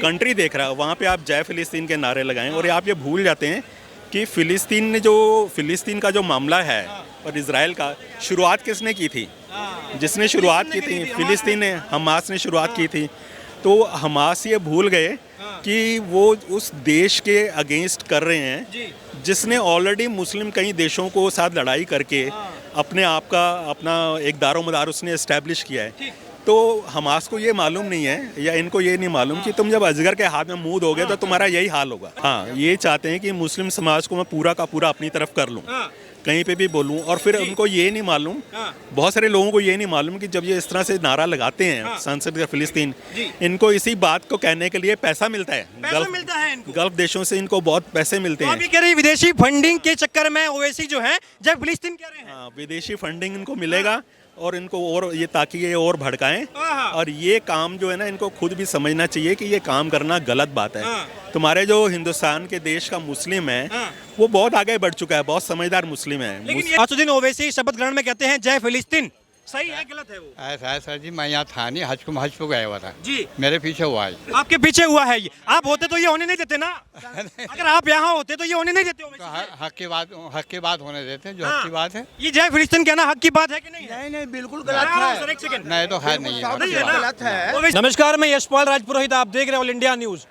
Country देख रहा है, वहाँ पे आप जय फिलिस्तीन के नारे लगाएं और आप ये भूल जाते हैं कि फिलिस्तीन का जो मामला है और इजराइल का, शुरुआत किसने की थी? जिसने शुरुआत की थी फिलिस्तीन ने, हमास ने शुरुआत की थी। तो हमास ये भूल गए कि वो उस देश के अगेंस्ट कर रहे हैं जिसने ऑलरेडी मुस्लिम कई देशों को साथ लड़ाई करके अपने आप का अपना एक दारोमदार उसने इस्टेब्लिश किया है। तो हमास को ये मालूम नहीं है या इनको ये नहीं मालूम कि तुम जब अजगर के हाथ में मुंह दोगे तो तुम्हारा यही हाल होगा। हाँ, ये चाहते हैं कि मुस्लिम समाज को मैं पूरा का पूरा अपनी तरफ कर लूँ, कहीं पे भी बोलूं। और फिर उनको ये नहीं मालूम, बहुत सारे लोगों को ये नहीं मालूम कि जब ये इस तरह से नारा लगाते हैं संसद का फिलिस्तीन, इनको इसी बात को कहने के लिए पैसा मिलता है। गल्फ देशों से इनको बहुत पैसे मिलते हैं। अभी कह रही विदेशी फंडिंग के चक्कर में ओवैसी जो है जब फिलिस्तीन कह रहे हैं। हाँ, विदेशी फंडिंग इनको मिलेगा और इनको और ये ताकि ये और भड़काएं। और ये काम जो है ना, इनको खुद भी समझना चाहिए कि ये काम करना गलत बात है। तुम्हारे जो हिंदुस्तान के देश का मुस्लिम है वो बहुत आगे बढ़ चुका है, बहुत समझदार मुस्लिम है। लेकिन असदुद्दीन ओवैसी शपथ ग्रहण में कहते हैं जय फिलिस्तीन, सही है गलत है वो? ऐसा है सर जी, मैं यहाँ था नहीं, हज को गया हुआ था जी, मेरे पीछे हुआ है। आपके पीछे हुआ है ये, आप होते तो ये होने नहीं देते ना। अगर आप यहाँ होते तो ये होने नहीं देते। तो हक की बात होने देते हैं, जो हक की बात है। ये जय फिलिस्तीन कहना हक की बात है कि नहीं? नहीं बिल्कुल गलत है। नहीं तो है, नहीं है, गलत है। नमस्कार, मैं यशपाल राजपुरोहित, आप देख रहे हैं ऑल इंडिया न्यूज।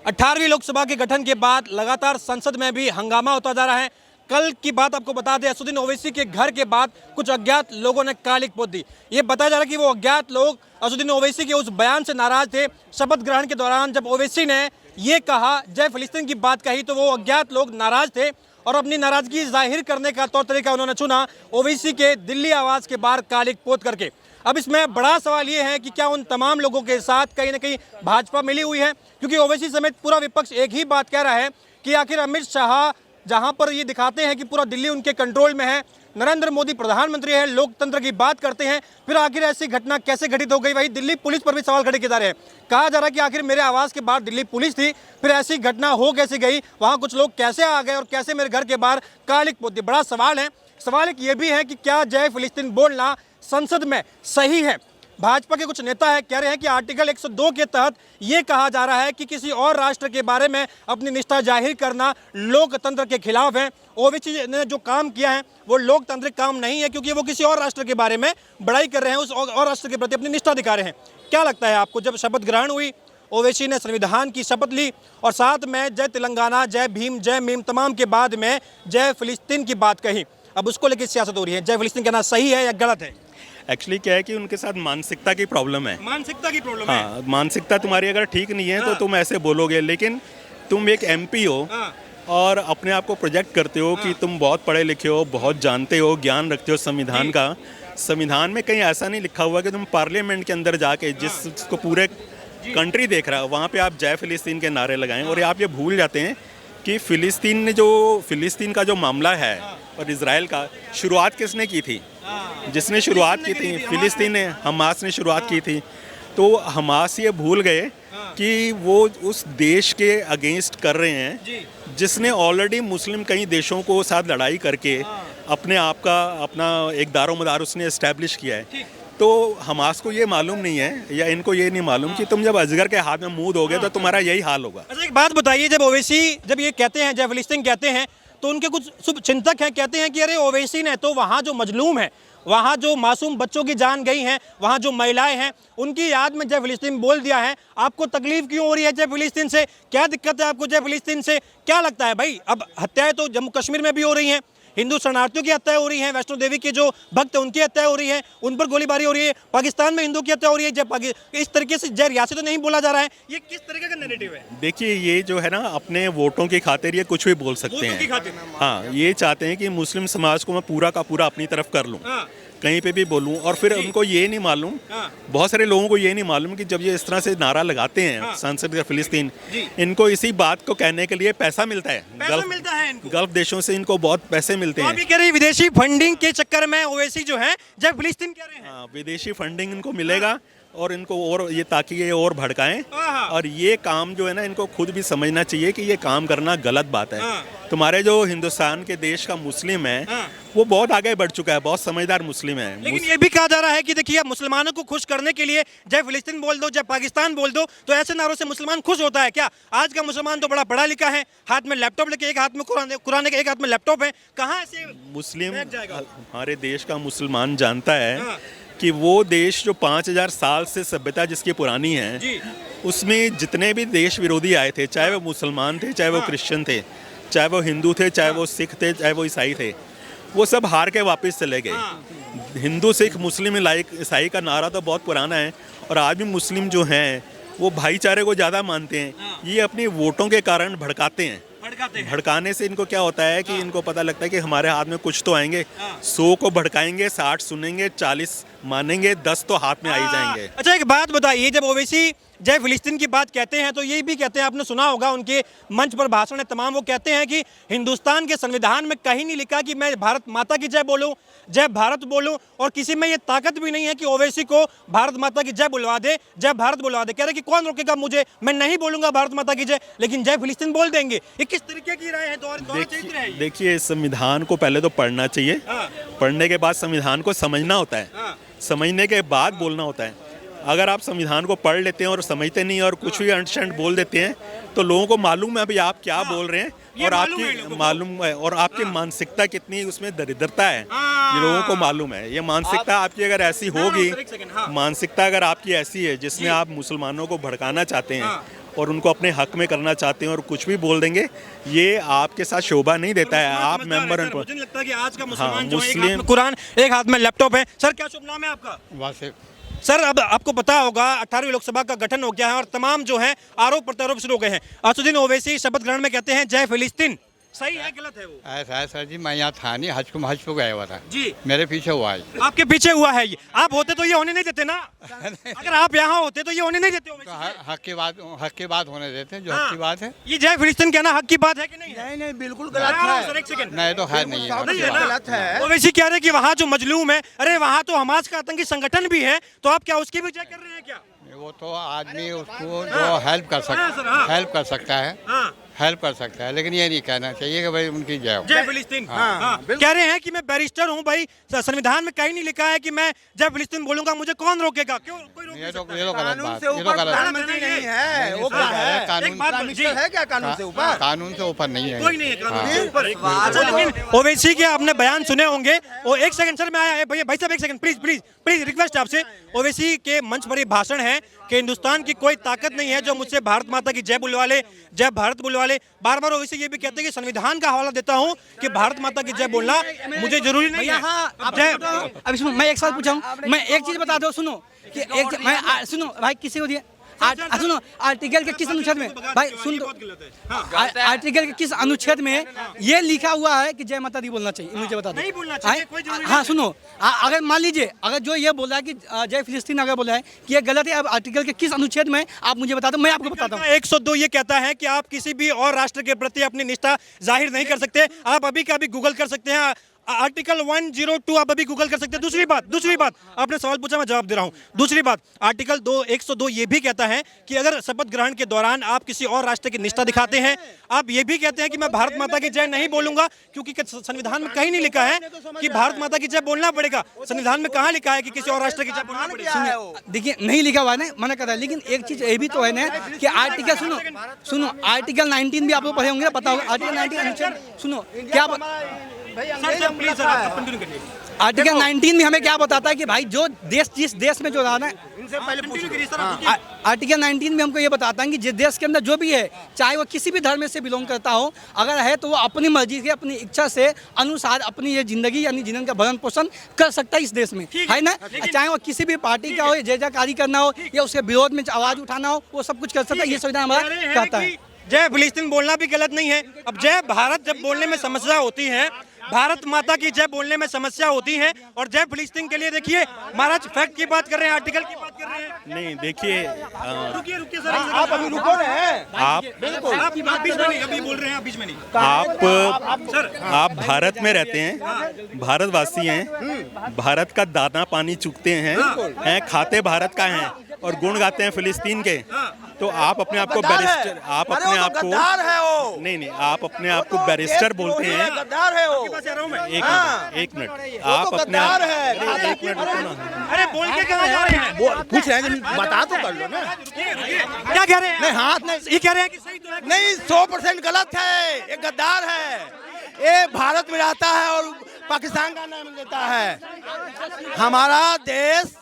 18वीं लोकसभा के गठन के बाद लगातार संसद में भी हंगामा होता जा रहा है। कल की बात आपको बता दें, असदुद्दीन ओवैसी के घर के बाद कुछ अज्ञात लोगों ने कालिक पोत दी। ये बताया जा रहा है कि वो अज्ञात लोग असदुद्दीन ओवैसी के उस बयान से नाराज थे। शपथ ग्रहण के दौरान जब ओवैसी ने ये कहा, जय फिलिस्तीन की बात कही, तो वो अज्ञात लोग नाराज थे और अपनी नाराजगी जाहिर करने का तौर तरीका उन्होंने चुना ओवैसी के दिल्ली आवास के बाहर कालिक पोत करके। अब इसमें बड़ा सवाल ये है कि क्या उन तमाम लोगों के साथ कहीं ना कहीं भाजपा मिली हुई है, क्योंकि ओवैसी समेत पूरा विपक्ष एक ही बात कह रहा है कि आखिर अमित शाह जहां पर ये दिखाते हैं कि पूरा दिल्ली उनके कंट्रोल में है, नरेंद्र मोदी प्रधानमंत्री है, लोकतंत्र की बात करते हैं, फिर आखिर ऐसी घटना कैसे घटित हो गई? वही दिल्ली पुलिस पर भी सवाल खड़े किए जा रहे हैं। कहा जा रहा है कि आखिर मेरे आवास के बाहर दिल्ली पुलिस थी, फिर ऐसी घटना हो कैसे गई, वहां कुछ लोग कैसे आ गए और कैसे मेरे घर के बाहर कालिक पोत दी? बड़ा सवाल है। सवाल एक ये भी है कि क्या जय फिलिस्तीन बोलना संसद में सही है? भाजपा के कुछ नेता है कह रहे हैं कि आर्टिकल 102 के तहत ये कहा जा रहा है कि किसी और राष्ट्र के बारे में अपनी निष्ठा जाहिर करना लोकतंत्र के खिलाफ है। ओवैसी ने जो काम किया है वो लोकतांत्रिक काम नहीं है, क्योंकि वो किसी और राष्ट्र के बारे में बड़ाई कर रहे हैं, उस और राष्ट्र के प्रति अपनी निष्ठा दिखा रहे हैं। क्या लगता है आपको, जब शपथ ग्रहण हुई, ओवैसी ने संविधान की शपथ ली और साथ में जय तेलंगाना, जय भीम, जय मीम तमाम के बाद में जय फिलिस्तीन की बात कही, अब उसको लेकर सियासत हो रही है, जय फिलिस्तीन कहना सही है या गलत है? एक्चुअली क्या है कि उनके साथ मानसिकता की प्रॉब्लम है। मानसिकता की प्रॉब्लम है। हाँ, मानसिकता तुम्हारी अगर ठीक नहीं है तो तुम ऐसे बोलोगे, लेकिन तुम एक एमपी हो और अपने आप को प्रोजेक्ट करते हो कि तुम बहुत पढ़े लिखे हो, बहुत जानते हो, ज्ञान रखते हो संविधान का। संविधान में कहीं ऐसा नहीं लिखा हुआ कि तुम पार्लियामेंट के अंदर जाके जिसको पूरे कंट्री देख रहा है वहाँ पे आप जय फिलिस्तीन के नारे लगाएं। और आप ये भूल जाते हैं कि फिलिस्तीन का जो मामला है और इजराइल का, शुरुआत किसने की थी? जिसने शुरुआत की थी फिलिस्तीन ने, हमास ने शुरुआत की थी। तो हमास ये भूल गए कि वो उस देश के अगेंस्ट कर रहे हैं जिसने ऑलरेडी मुस्लिम कई देशों को साथ लड़ाई करके अपने आप का अपना एक दारोमदार उसने इस्टेब्लिश किया है। तो हमास को ये मालूम नहीं है या इनको ये नहीं मालूम कि तुम जब अजगर के हाथ में मुंह दोगे तो तुम्हारा यही हाल होगा। अच्छा, एक बात बताइए, जब ओवैसी जब ये कहते हैं, जय फिलिस्तीन कहते हैं, तो उनके कुछ शुभ चिंतक हैं कहते हैं कि अरे ओवैसी ने तो वहाँ जो मजलूम है, वहाँ जो मासूम बच्चों की जान गई हैं, वहाँ जो महिलाएं हैं, उनकी याद में जय फिलिस्तीन बोल दिया है। आपको तकलीफ क्यों हो रही है जय फिलिस्तीन से? क्या दिक्कत है आपको जय फिलिस्तीन से? क्या लगता है भाई, अब हत्याएं तो जम्मू कश्मीर में भी हो रही हैं, हिंदू शरणार्थियों की हत्याएं हो रही हैं, वैष्णो देवी के जो भक्त हैं उनकी हत्याएं हो रही है, उन पर गोलीबारी हो रही है, पाकिस्तान में हिंदू की हत्या हो रही है। इस तरीके से जय रियासत तो नहीं बोला जा रहा है। ये किस तरीके का नैरेटिव है? देखिए, ये जो है ना, अपने वोटों की खातिर ये कुछ भी बोल सकते हैं। हाँ, ये चाहते हैं कि मुस्लिम समाज को मैं पूरा का पूरा अपनी तरफ कर लूँ, कहीं पे भी बोलूं। और फिर उनको ये नहीं मालूम, बहुत सारे लोगों को ये नहीं मालूम कि जब ये इस तरह से नारा लगाते हैं संसद का फिलिस्तीन, इनको इसी बात को कहने के लिए पैसा मिलता है। गल्फ देशों से इनको बहुत पैसे मिलते हैं। अभी कह रही विदेशी फंडिंग के चक्कर में ओवैसी जो है जय फिलिस्तीन कह रहे हैं। हाँ, विदेशी फंडिंग इनको मिलेगा और इनको और ये ताकि ये और भड़काएं। और ये काम जो है ना, इनको खुद भी समझना चाहिए कि ये काम करना गलत बात है। तुम्हारे जो हिंदुस्तान के देश का मुस्लिम है वो बहुत आगे बढ़ चुका है, बहुत समझदार मुस्लिम है। लेकिन ये भी कहा जा रहा है कि देखिए मुसलमानों को खुश करने के लिए जय फिलिस्तीन बोल दो, जय पाकिस्तान बोल दो, तो ऐसे नारों से मुसलमान खुश होता है क्या? आज का मुसलमान तो बड़ा पढ़ा लिखा है, हाथ में लैपटॉप लेके, एक हाथ में कुरान के एक हाथ में लैपटॉप है, कहाँ ऐसे मुस्लिम बैठ जाएगा? हमारे देश का मुसलमान जानता है कि वो देश जो 5000 साल से सभ्यता जिसकी पुरानी है, उसमें जितने भी देश विरोधी आए थे, चाहे वो मुसलमान थे, चाहे वो क्रिश्चियन थे, चाहे वो हिंदू थे, चाहे वो सिख थे, चाहे वो ईसाई थे, वो सब हार के वापस चले गए। हिंदू सिख मुस्लिम ईसाई का नारा तो बहुत पुराना है, और आज भी मुस्लिम जो हैं वो भाईचारे को ज़्यादा मानते हैं। ये अपनी वोटों के कारण भड़काते हैं। भड़काने से इनको क्या होता है कि इनको पता लगता है कि हमारे हाथ में कुछ तो आएंगे। 100 को भड़काएंगे, 60 सुनेंगे, 40 मानेंगे, 10 तो हाथ में आ ही जाएंगे। अच्छा एक बात बताइए, जब ओवैसी जय फिलिस्तीन की बात कहते हैं तो ये भी कहते हैं, आपने सुना होगा उनके मंच पर भाषण है तमाम, वो कहते हैं कि हिंदुस्तान के संविधान में कहीं नहीं लिखा कि मैं भारत माता की जय बोलूं, जय भारत बोलूं, और किसी में ये ताकत भी नहीं है कि ओवैसी को भारत माता की जय बुलवा दे, जय भारत बुलवा दे। कह रहे कि कौन रोकेगा मुझे, मैं नहीं बोलूंगा भारत माता की जय, लेकिन जय फिलिस्तीन बोल देंगे। ये किस तरीके की राय है? देखिए, संविधान को पहले तो पढ़ना चाहिए, पढ़ने के बाद संविधान को समझना होता है, समझने के बाद बोलना होता है। अगर आप संविधान को पढ़ लेते हैं और समझते नहीं और कुछ भी अंट बोल देते हैं तो लोगों को मालूम है अभी आप क्या बोल रहे हैं, और आपकी मालूम है, और आपकी मानसिकता कितनी उसमें दरिद्रता है, ये लोगों को मालूम है। ये मानसिकता आपकी अगर ऐसी होगी, मानसिकता अगर आपकी ऐसी है जिसमें आप मुसलमानों को भड़काना चाहते हैं और उनको अपने हक में करना चाहते हैं और कुछ भी बोल देंगे, ये आपके साथ शोभा नहीं देता है। आप मेंबर हैं। मुझे लगता है कि आज का मुसलमान जो है, एक हाथ में कुरान, एक हाथ में लैपटॉप है। सर क्या शुभ नाम है आपका? वासिफ। सर अब आपको पता होगा 18वीं लोकसभा का गठन हो गया है और तमाम जो है आरोप प्रत्यारोप शुरू हो गए हैं। असदुद्दीन ओवैसी शपथ ग्रहण में कहते हैं जय फिलिस्तीन, सही है गलत है वो? ऐसा है सर जी, मैं यहाँ था नहीं, हज को गया हुआ था जी, मेरे पीछे हुआ है। आपके पीछे हुआ है ये? आप होते तो ये होने नहीं देते ना। अगर आप यहाँ होते तो ये होने नहीं देते। तो हक की बात होने देते हैं, जो हक की बात है। ये जय फिलिस्तीन कहना हक की बात है कि नहीं? नहीं बिल्कुल गलत है। नहीं तो है, नहीं है, गलत है। ओवैसी कह रहे हैं कि वहाँ जो मजलूम है, अरे वहाँ तो हमास का आतंकी संगठन भी है, तो आप क्या उसकी भी जय कर रहे हैं क्या? वो तो आदमी उसको जो हेल्प कर सकता है, हेल्प कर सकता है, लेकिन ये नहीं कहना चाहिए कि भाई उनकी जय हो। जय फिलिस्तीन कह रहे हैं कि मैं बैरिस्टर हूँ भाई, संविधान में कहीं नहीं लिखा है कि मैं जय फिलिस्तीन बोलूंगा, मुझे कौन रोकेगा? क्यों कोई रोक नहीं सकता? ये तो गलत बात, ये तो गलत प्रधानमंत्री नहीं है, वो क्या है? कानून है क्या? कानून से ऊपर, कानून से ऊपर नहीं है, कोई नहीं है कानून से ऊपर। लेकिन ओवैसी के आपने बयान सुने होंगे। वो एक सेकंड सर, मैं आया भैया, भाई साहब एक second please please please, request आपसे। ओवैसी के मंच पर ये भाषण है कि हिंदुस्तान की कोई ताकत नहीं है जो मुझसे भारत माता की जय बुलवा ले, जय भारत बुलवा ले। बार बार ओवैसी ये भी कहते हैं कि संविधान का हवाला देता हूं कि भारत माता की जय बोलना मुझे जरूरी नहीं है। अभी सुनो, मैं एक सवाल पूछा हूँ, मैं एक चीज बता दो, सुनो कि एक मैं सुनो भाई, किसी को दिया सुनो, आर्टिकल के किस अनुच्छेद में, भाई सुन दो, आर्टिकल के किस अनुच्छेद में ये लिखा हुआ है कि जय माता दी बोलना चाहिए? मुझे बता दो। नहीं बोलना चाहिए, कोई जरूरी नहीं। हाँ सुनो, अगर मान लीजिए अगर जो ये बोला है कि जय फिलिस्तीन अगर बोला है कि ये गलत है, अब आर्टिकल के किस अनुच्छेद में आप मुझे बता दो, मैं आपको बताता हूँ। 102 ये कहता है कि आप किसी भी और राष्ट्र के प्रति अपनी निष्ठा जाहिर नहीं कर सकते। आप अभी का अभी गूगल कर सकते हैं, आर्टिकल 102 आप अभी गूगल कर सकते हैं। दूसरी बात आपने सवाल पूछा, मैं जवाब दे रहा हूं। दूसरी बात, आर्टिकल 102 ये भी कहता है कि अगर शपथ ग्रहण के दौरान आप किसी और राष्ट्र की निष्ठा दिखाते हैं, आप ये भी कहते हैं कि मैं भारत माता की जय नहीं बोलूंगा, क्योंकि संविधान में कहीं नहीं लिखा है कि भारत माता की जय बोलना पड़ेगा। संविधान में कहाँ लिखा है कि किसी और राष्ट्र की जय बोलना पड़ेगा? देखिए नहीं लिखा हुआ है ना, मना कर रहा है, लेकिन एक चीज ये भी तो है ना कि आर्टिकल सुनो आर्टिकल 19 भी आप लोग पढ़े होंगे, पता होगा आर्टिकल 19 अनुच्छेद, सुनो क्या आर्टिकल 19 में हमें क्या बताता है कि भाई जो देश जिस देश में जो रहा ना, आर्टिकल 19 में हमको ये बताता है कि जिस देश के अंदर जो भी है, चाहे वो किसी भी धर्म से बिलोंग करता हो, अगर है तो वो अपनी मर्जी से अपनी इच्छा से अनुसार अपनी ये जिंदगी यानी जीवन का भरण पोषण कर सकता है इस देश में, है ना। चाहे वो किसी भी पार्टी का हो, जय जयकारी करना हो या उसके विरोध में आवाज उठाना हो, वो सब कुछ कर सकता है। ये संविधान हमारा कहता है। जय फिलिस्तीन बोलना भी गलत नहीं है। अब जय भारत जब बोलने में समस्या होती है, भारत माता की जय बोलने में समस्या होती है, और जय फिलिस्तीन के लिए देखिए महाराज फैक्ट की बात कर रहे हैं, आर्टिकल की बात कर रहे हैं। नहीं देखिए रुकिए सर, आप अभी रुको ना। आप आप बीच में नहीं, अभी बोल रहे हैं, आप बीच में नहीं। आप भारत में रहते हैं, भारतवासी हैं, भारत का दाना पानी चुगते हैं, खाते भारत का हैं और गुण गाते हैं फिलिस्तीन के। तो आप अपने आप को बैरिस्टर, आप अपने आप को गद्दार है वो। नहीं, आप अपने आप को बैरिस्टर बोलते हैं। गद्दार है वो। एक मिनट आप अपने आप, गद्दार है। अरे एक मिनट रुको ना। अरे बोल के कहाँ जा रहे हैं? पूछ रहे हैं, बता तो कर लो ना। क्या कह रहे हैं? नहीं हाथ नहीं, ये कह रहे हैं कि सही तो है। नहीं 100% गलत है। ये गद्दार है, ये भारत में रहता है और पाकिस्तान का नाम लेता है। हमारा देश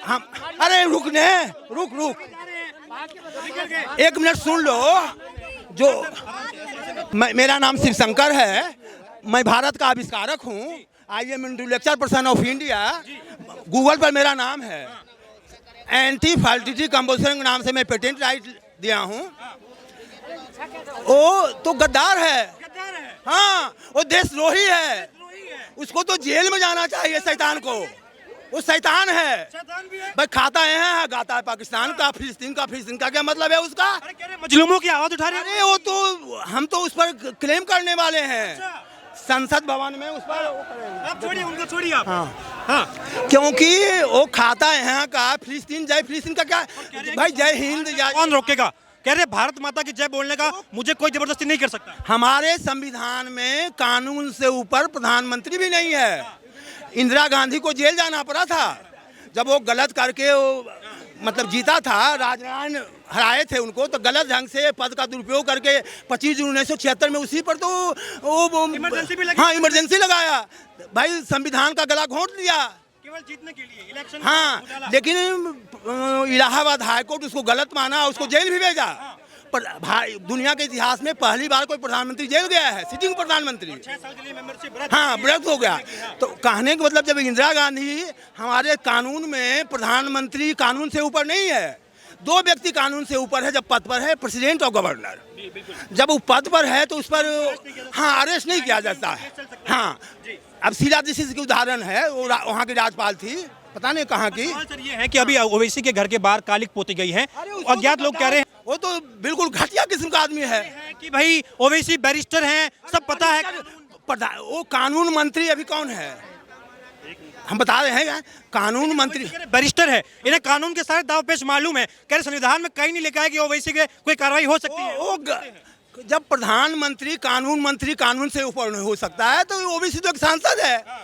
हम, अरे रुक एक मिनट सुन लो। जो मेरा नाम शिव शंकर है, मैं भारत का आविष्कारक हूँ। I am intellectual person of India, Google पर मेरा नाम है। एंटी फर्टिलिटी कंपोजिशन के नाम से मैं पेटेंट राइट दिया हूँ। वो तो गद्दार है। हाँ, वो देशद्रोही है, उसको तो जेल में जाना चाहिए शैतान को। वो शैतान है भाई, खाता है गाता है पाकिस्तान का, फिलिस्तीन का क्या मतलब है उसका? मजलूमों की आवाज उठा रहे हैं। अरे वो तो हम तो उस पर क्लेम करने वाले हैं संसद भवन में, उस पर वो करेंगे। आप छोड़िए उनको, छोड़िए आप। हाँ, क्योंकि वो खाता है यहाँ का, फिलिस्तीन जय फिलिस्तीन का क्या भाई, जय हिंद जय। कौन रोकेगा? कह रहे भारत माता की जय बोलने का मुझे कोई जबरदस्ती नहीं कर सकता। हमारे संविधान में कानून से ऊपर प्रधानमंत्री भी नहीं है। इंदिरा गांधी को जेल जाना पड़ा था जब वो गलत करके वो मतलब जीता था, राजनारायण हराए थे उनको, तो गलत ढंग से पद का दुरुपयोग करके 25 जून 1976 में उसी पर तो वो इमरजेंसी भी लगी। हाँ इमरजेंसी लगाया भाई, संविधान का गला घोंट लिया केवल जीतने के लिए इलेक्शन। हाँ, लेकिन इलाहाबाद हाईकोर्ट उसको गलत माना, उसको जेल भी भेजा। पर भाई दुनिया के इतिहास में पहली बार कोई प्रधानमंत्री जेल गया है, सिटिंग प्रधानमंत्री। 6 साल के लिए मेंबरशिप हाँ, व्रत हो गया। तो कहने का मतलब जब इंदिरा गांधी, हमारे कानून में प्रधानमंत्री कानून से ऊपर नहीं है। दो व्यक्ति कानून से ऊपर है जब पद पर है, प्रेसिडेंट और गवर्नर। जब वो पद पर है तो उस पर हाँ अरेस्ट नहीं किया जाता है। हाँ, अब शीला दीक्षित की उदाहरण है, वो वहाँ की राज्यपाल थी, पता नहीं कहाँ की। सर ये है कि अभी ओवैसी के घर के बाहर कालिक पोती गई है, अज्ञात लोग कह रहे हैं वो तो बिल्कुल घटिया किस्म का आदमी है कि भाई ओवैसी बैरिस्टर हैं, सब पता है। वो कानून मंत्री अभी कौन है, हम बता रहे हैं कानून मंत्री बैरिस्टर है, इन्हें कानून के सारे दाव पेश मालूम है। कह रहे संविधान में कहीं नहीं लिखा है कि ओवैसी के कोई कार्रवाई हो सकती है। जब प्रधानमंत्री कानून से ऊपर नहीं हो सकता है तो ओबीसी तो एक सांसद है,